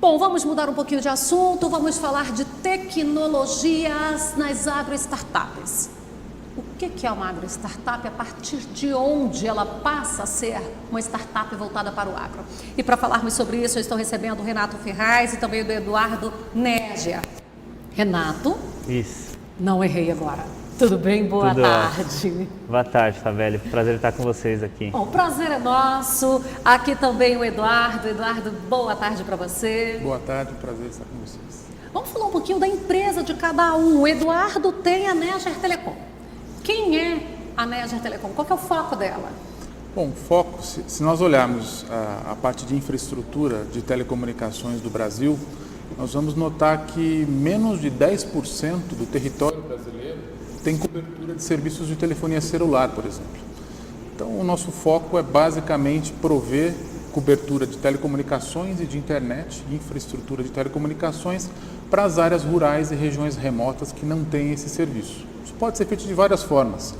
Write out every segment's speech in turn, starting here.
Bom, vamos mudar um pouquinho de assunto, vamos falar de tecnologias nas agro-startups. O que é uma agro-startup? A partir de onde ela passa a ser uma startup voltada para o agro? E para falarmos sobre isso, eu estou recebendo o Renato Ferraz e também o Eduardo Négia. Renato? Isso. Não errei agora. Tudo bem? Boa tarde. Boa tarde, Fabeli. Prazer estar com vocês aqui. Bom, o prazer é nosso. Aqui também o Eduardo. Eduardo, boa tarde para você. Boa tarde, prazer estar com vocês. Vamos falar um pouquinho da empresa de cada um. O Eduardo tem a Néger Telecom. Quem é a Néger Telecom? Qual que é o foco dela? Bom, o foco, se nós olharmos a parte de infraestrutura de telecomunicações do Brasil, nós vamos notar que menos de 10% do território brasileiro tem cobertura de serviços de telefonia celular, por exemplo. Então, o nosso foco é basicamente prover cobertura de telecomunicações e de internet, infraestrutura de telecomunicações para as áreas rurais e regiões remotas que não têm esse serviço. Isso pode ser feito de várias formas,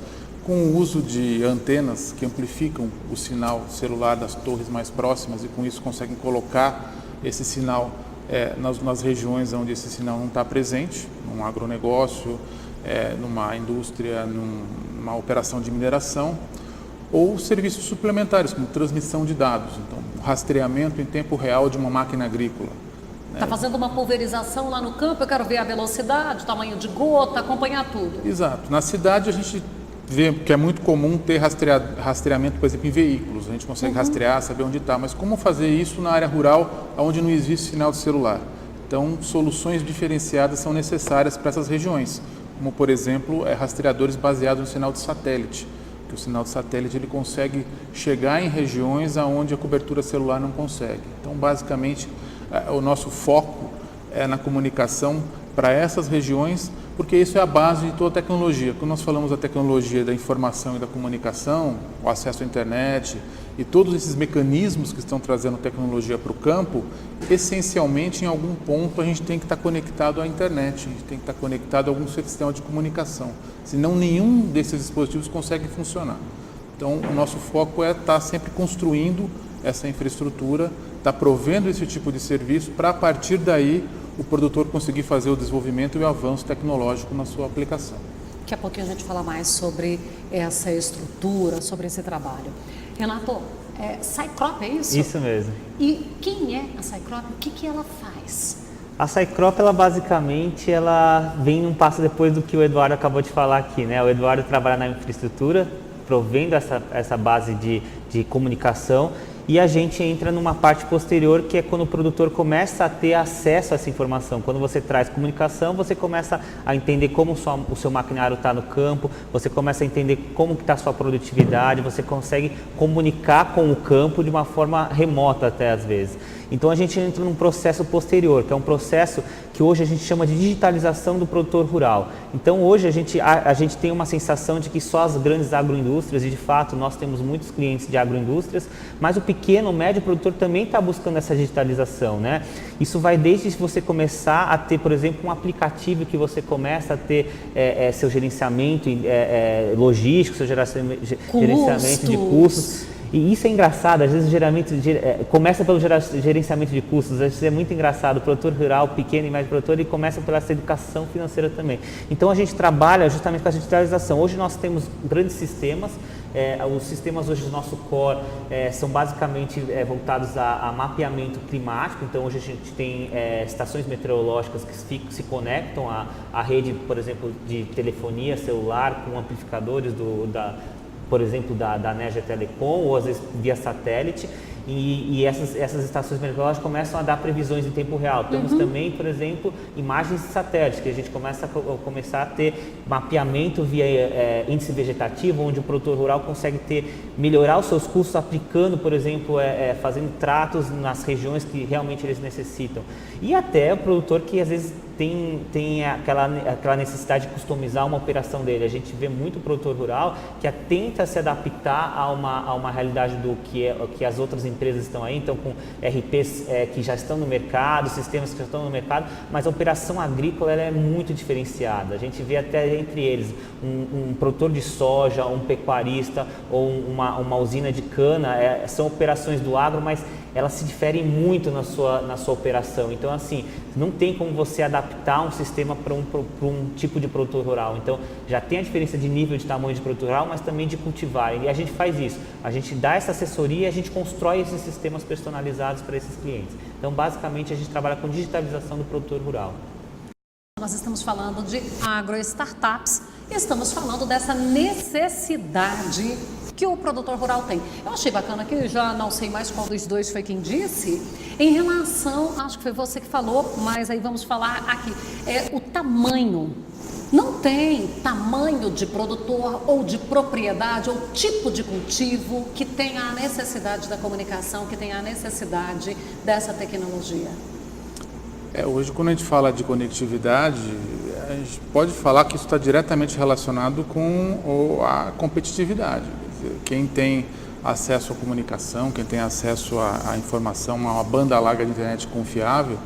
com o uso de antenas que amplificam o sinal celular das torres mais próximas e com isso conseguem colocar esse sinal nas regiões onde esse sinal não está presente, num agronegócio, numa indústria, numa operação de mineração, ou serviços suplementares, como transmissão de dados, então rastreamento em tempo real de uma máquina agrícola. Está fazendo uma pulverização lá no campo, eu quero ver a velocidade, tamanho de gota, acompanhar tudo. Exato. Na cidade a gente vê que é muito comum ter rastreamento, por exemplo, em veículos. A gente consegue rastrear, saber onde está, mas como fazer isso na área rural, onde não existe sinal de celular? Então, soluções diferenciadas são necessárias para essas regiões, como, por exemplo, rastreadores baseados no sinal de satélite, que o sinal de satélite ele consegue chegar em regiões onde a cobertura celular não consegue. Então, basicamente, o nosso foco é na comunicação para essas regiões, porque isso é a base de toda a tecnologia. Quando nós falamos da tecnologia da informação e da comunicação, o acesso à internet e todos esses mecanismos que estão trazendo tecnologia para o campo, essencialmente, em algum ponto, a gente tem que estar conectado à internet, a gente tem que estar conectado a algum sistema de comunicação, senão nenhum desses dispositivos consegue funcionar. Então, o nosso foco é estar sempre construindo essa infraestrutura, estar provendo esse tipo de serviço para, a partir daí, o produtor conseguir fazer o desenvolvimento e o avanço tecnológico na sua aplicação. Daqui a pouquinho a gente fala mais sobre essa estrutura, sobre esse trabalho. Renato, Cycrop, é isso? Isso mesmo. E quem é a Cycrop? O que ela faz? A Cycrop, ela basicamente, ela vem um passo depois do que o Eduardo acabou de falar aqui, né? O Eduardo trabalha na infraestrutura, provendo essa base de comunicação, e a gente entra numa parte posterior, que é quando o produtor começa a ter acesso a essa informação. Quando você traz comunicação, você começa a entender como o seu maquinário está no campo, você começa a entender como está a sua produtividade, você consegue comunicar com o campo de uma forma remota até às vezes. Então a gente entra num processo posterior, que é um processo que hoje a gente chama de digitalização do produtor rural. Então hoje a gente tem uma sensação de que só as grandes agroindústrias, e de fato nós temos muitos clientes de agroindústrias, mas o pequeno, o médio produtor também está buscando essa digitalização, né? Isso vai desde você começar a ter, por exemplo, um aplicativo que você começa a ter seu gerenciamento logístico, seu gerenciamento de custos. E isso é engraçado, às vezes começa pelo gerenciamento de custos, às vezes é muito engraçado, o produtor rural, pequeno e médio produtor, e começa pela essa educação financeira também. Então a gente trabalha justamente com a digitalização. Hoje nós temos grandes sistemas, os sistemas hoje do nosso core são basicamente voltados a mapeamento climático. Então hoje a gente tem estações meteorológicas que se conectam à rede, por exemplo, de telefonia celular com amplificadores por exemplo, da Néger Telecom, ou às vezes via satélite, e essas estações meteorológicas começam a dar previsões em tempo real. Temos também, por exemplo, imagens de satélite, que a gente começa a ter mapeamento via índice vegetativo, onde o produtor rural consegue melhorar os seus custos aplicando, por exemplo, fazendo tratos nas regiões que realmente eles necessitam. E até o produtor que às vezes tem aquela necessidade de customizar uma operação dele. A gente vê muito produtor rural que tenta se adaptar a uma realidade do que as outras empresas empresas estão aí, então com RPs que já estão no mercado, sistemas que já estão no mercado, mas a operação agrícola ela é muito diferenciada. A gente vê até entre eles um produtor de soja, um pecuarista ou uma usina de cana, são operações do agro, mas elas se diferem muito na sua operação. Então, assim, não tem como você adaptar um sistema para um tipo de produtor rural. Então, já tem a diferença de nível de tamanho de produtor rural, mas também de cultivar. E a gente faz isso. A gente dá essa assessoria e a gente constrói esses sistemas personalizados para esses clientes. Então, basicamente, a gente trabalha com digitalização do produtor rural. Nós estamos falando de agro-startups e estamos falando dessa necessidade que o produtor rural tem. Eu achei bacana que já não sei mais qual dos dois foi quem disse, em relação, acho que foi você que falou, mas aí vamos falar aqui, o tamanho. Não tem tamanho de produtor ou de propriedade ou tipo de cultivo que tenha a necessidade da comunicação, que tenha a necessidade dessa tecnologia. Hoje, quando a gente fala de conectividade, a gente pode falar que isso está diretamente relacionado com a competitividade. Quer dizer, quem tem acesso à comunicação, quem tem acesso à informação, a uma banda larga de internet confiável,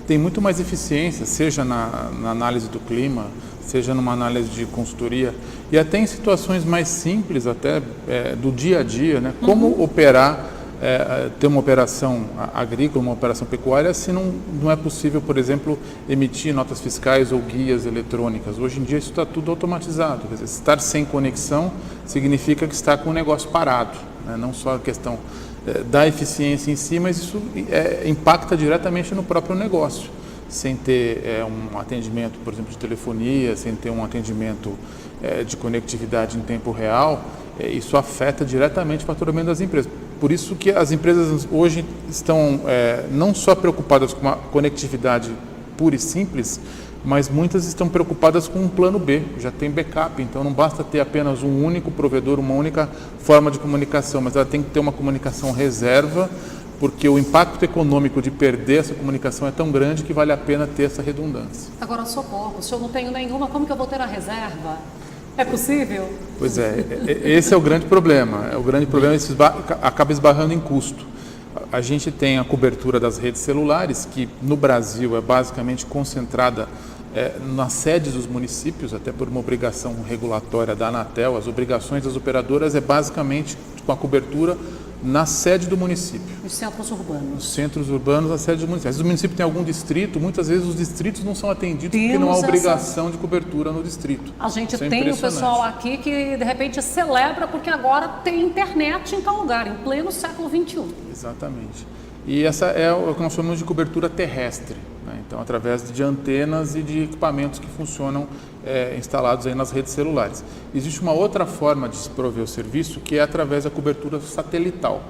tem muito mais eficiência, seja na análise do clima, seja numa análise de consultoria, e até em situações mais simples, até do dia a dia, né? Como operar, ter uma operação agrícola, uma operação pecuária, se não é possível, por exemplo, emitir notas fiscais ou guias eletrônicas. Hoje em dia isso está tudo automatizado. Quer dizer, estar sem conexão significa que está com o negócio parado, né? Não só a questão da eficiência em si, mas isso impacta diretamente no próprio negócio. Sem ter um atendimento, por exemplo, de telefonia, sem ter um atendimento de conectividade em tempo real, isso afeta diretamente o faturamento das empresas. Por isso que as empresas hoje estão não só preocupadas com a conectividade pura e simples, mas muitas estão preocupadas com um plano B, já tem backup, então não basta ter apenas um único provedor, uma única forma de comunicação, mas ela tem que ter uma comunicação reserva, porque o impacto econômico de perder essa comunicação é tão grande que vale a pena ter essa redundância. Agora, socorro, se eu não tenho nenhuma, como que eu vou ter a reserva? É possível? Pois esse é o grande problema. O grande problema é que acaba esbarrando em custo. A gente tem a cobertura das redes celulares, que no Brasil é basicamente concentrada nas sedes dos municípios, até por uma obrigação regulatória da Anatel. As obrigações das operadoras é basicamente com a cobertura na sede do município. Nos centros urbanos. Nos centros urbanos, na sede do município. Às vezes o município tem algum distrito, muitas vezes os distritos não são atendidos porque não há obrigação de cobertura no distrito. A gente tem o pessoal aqui que de repente celebra porque agora tem internet em tal lugar, em pleno século XXI. Exatamente. E essa é o que nós chamamos de cobertura terrestre, né? Então, através de antenas e de equipamentos que funcionam instalados aí nas redes celulares. Existe uma outra forma de se prover o serviço, que é através da cobertura satelital.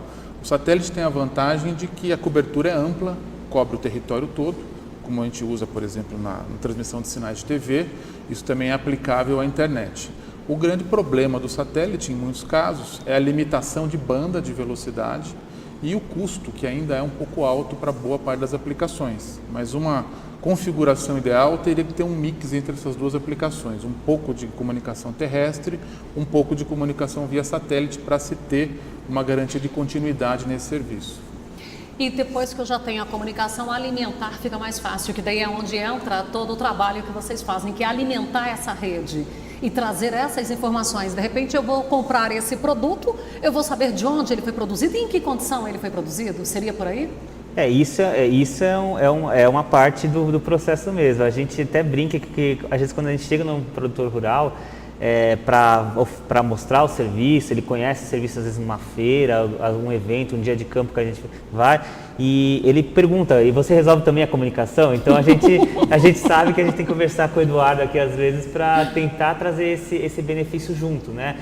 O satélite tem a vantagem de que a cobertura é ampla, cobre o território todo, como a gente usa, por exemplo, na transmissão de sinais de TV. Isso também é aplicável à internet. O grande problema do satélite, em muitos casos, é a limitação de banda de velocidade e o custo, que ainda é um pouco alto para boa parte das aplicações. Mas uma configuração ideal teria que ter um mix entre essas duas aplicações, um pouco de comunicação terrestre, um pouco de comunicação via satélite, para se ter uma garantia de continuidade nesse serviço. E depois que eu já tenho a comunicação, alimentar fica mais fácil, que daí é onde entra todo o trabalho que vocês fazem, que é alimentar essa rede e trazer essas informações. De repente eu vou comprar esse produto, eu vou saber de onde ele foi produzido e em que condição ele foi produzido. Seria por aí? Isso é uma parte do processo mesmo. A gente até brinca que às vezes quando a gente chega num produtor rural, para mostrar o serviço, ele conhece o serviço às vezes numa feira, algum evento, um dia de campo que a gente vai, e ele pergunta, e você resolve também a comunicação? Então a gente sabe que a gente tem que conversar com o Eduardo aqui às vezes para tentar trazer esse benefício junto, né?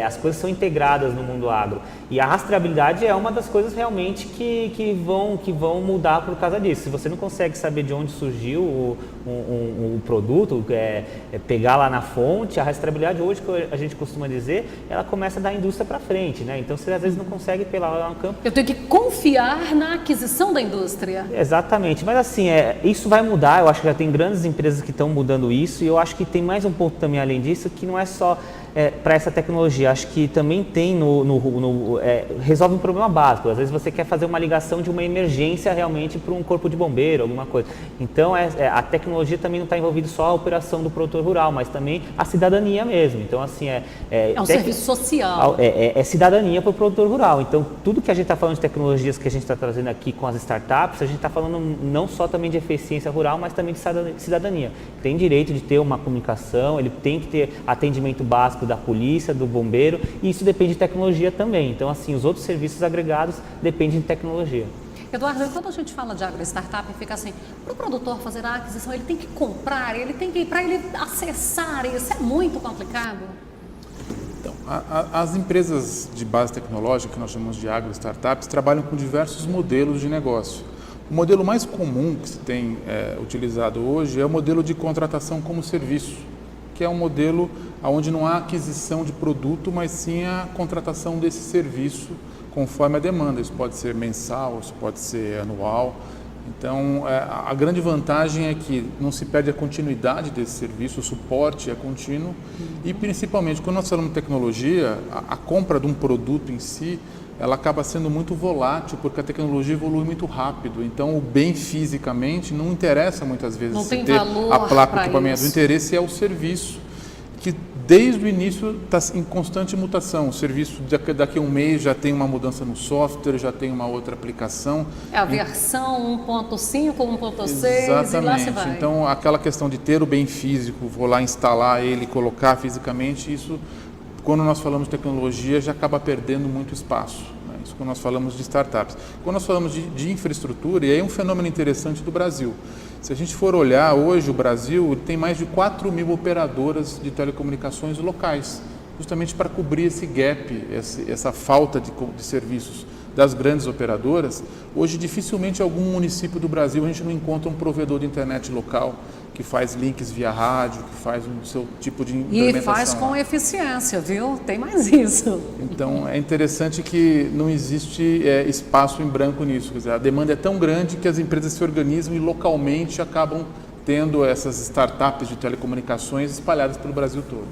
As coisas são integradas no mundo agro, e a rastreabilidade é uma das coisas realmente que vão mudar por causa disso. Se você não consegue saber de onde surgiu o produto, pegar lá na fonte, a rastreabilidade hoje, que a gente costuma dizer, ela começa da indústria para frente, né? Então você às vezes não consegue pegar lá no campo. Eu tenho que confiar na aquisição da indústria. Exatamente, mas assim, isso vai mudar. Eu acho que já tem grandes empresas que estão mudando isso, e eu acho que tem mais um ponto também além disso, que não é só para essa tecnologia. Acho que também tem resolve um problema básico. Às vezes você quer fazer uma ligação de uma emergência realmente para um corpo de bombeiro, alguma coisa. Então a tecnologia também não está envolvida só a operação do produtor rural, mas também a cidadania mesmo. Então assim é um serviço social. É cidadania para o produtor rural. Então tudo que a gente está falando de tecnologias que a gente está trazendo aqui com as startups, a gente está falando não só também de eficiência rural, mas também de cidadania. Tem direito de ter uma comunicação, ele tem que ter atendimento básico da polícia, do bombeiro, e isso depende de tecnologia também. Então, assim, os outros serviços agregados dependem de tecnologia. Eduardo, quando a gente fala de agro-startup, fica assim, para o produtor fazer a aquisição, ele tem que comprar, ele tem que ir para ele acessar, isso é muito complicado. Então, as empresas de base tecnológica, que nós chamamos de agro-startups, trabalham com diversos modelos de negócio. O modelo mais comum que se tem utilizado hoje é o modelo de contratação como serviço, que é um modelo onde não há aquisição de produto, mas sim a contratação desse serviço conforme a demanda. Isso pode ser mensal, isso pode ser anual. Então, a grande vantagem é que não se perde a continuidade desse serviço, o suporte é contínuo e, principalmente, quando nós falamos de tecnologia, a compra de um produto em si, ela acaba sendo muito volátil, porque a tecnologia evolui muito rápido. Então, o bem fisicamente não interessa muitas vezes não tem ter valor a placa, o equipamento. isso. O interesse é o serviço, que desde o início está em constante mutação. O serviço daqui a um mês já tem uma mudança no software, já tem uma outra aplicação. É a versão 1.5, 1.6 Exatamente. e lá se vai. Então, aquela questão de ter o bem físico, vou lá instalar ele, colocar fisicamente, isso, quando nós falamos de tecnologia, já acaba perdendo muito espaço. Né? Isso quando nós falamos de startups. Quando nós falamos de infraestrutura, e aí é um fenômeno interessante do Brasil. Se a gente for olhar, hoje o Brasil tem mais de 4.000 operadoras de telecomunicações locais, justamente para cobrir esse gap, essa falta de serviços das grandes operadoras. Hoje, dificilmente em algum município do Brasil a gente não encontra um provedor de internet local que faz links via rádio, que faz o seu tipo de implementação. E faz com eficiência, viu? Tem mais isso. Então, é interessante que não existe espaço em branco nisso. Quer dizer, a demanda é tão grande que as empresas se organizam e localmente acabam tendo essas startups de telecomunicações espalhadas pelo Brasil todo.